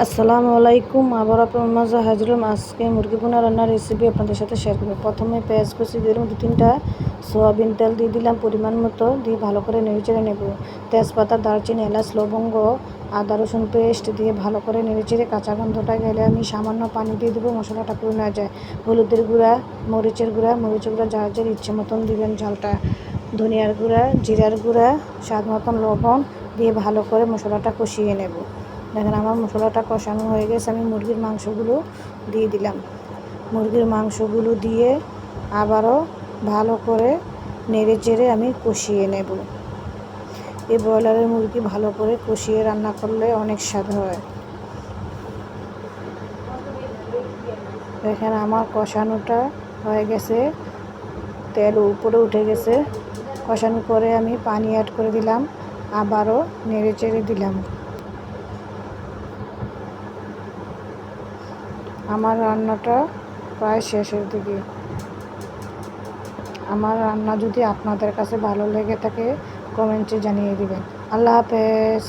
আসসালামু আলাইকুম। আবার আপনার মাঝে হাজির হলাম। আজকে মুরগি ভুনা রান্নার রেসিপি আপনাদের সাথে শেয়ার করব। প্রথমে পেঁয়াজ কুচি দিয়ে দিলাম, 2-3টা সয়াবিন তেল দিয়ে দিলাম পরিমাণ মতো, দিয়ে ভালো করে নেড়েচেড়ে নেব। তেজপাতা, দারচিনি, এলাচ, লবঙ্গ, আদা রসুন পেস্ট দিয়ে ভালো করে নেড়েচেড়ে কাঁচা গন্ধটা গেলে আমি সামান্য পানি দিয়ে দেবো, মশলাটা পুরো না যায়। হলুদের গুঁড়া, মরিচের গুঁড়া যার যার ইচ্ছে মতন দিবেন ঝালটা। ধনিয়ার গুঁড়া, জিরার গুঁড়া, স্বাদ মতন লবণ দিয়ে ভালো করে মশলাটা কষিয়ে নেব। দেখেন আমার মশলাটা কষানো হয়ে গেছে। আমি মুরগির মাংসগুলো দিয়ে দিলাম। মুরগির মাংসগুলো দিয়ে আবারও ভালো করে নেড়ে চেড়ে আমি কষিয়ে নেব। এই ব্রয়লারের মুরগি ভালো করে কষিয়ে রান্না করলে অনেক স্বাদ হয়। দেখেন আমার কষানোটা হয়ে গেছে, তেল উপরে উঠে গেছে। কষানোর পরে আমি পানি অ্যাড করে দিলাম, আবারও নেড়ে চেড়ে দিলাম। আমার রান্নাটা প্রায় শেষের দিকে। আমার রান্না যদি আপনাদের কাছে ভালো লেগে থাকে কমেন্টে জানিয়ে দিবেন। আল্লাহ হাফেজ।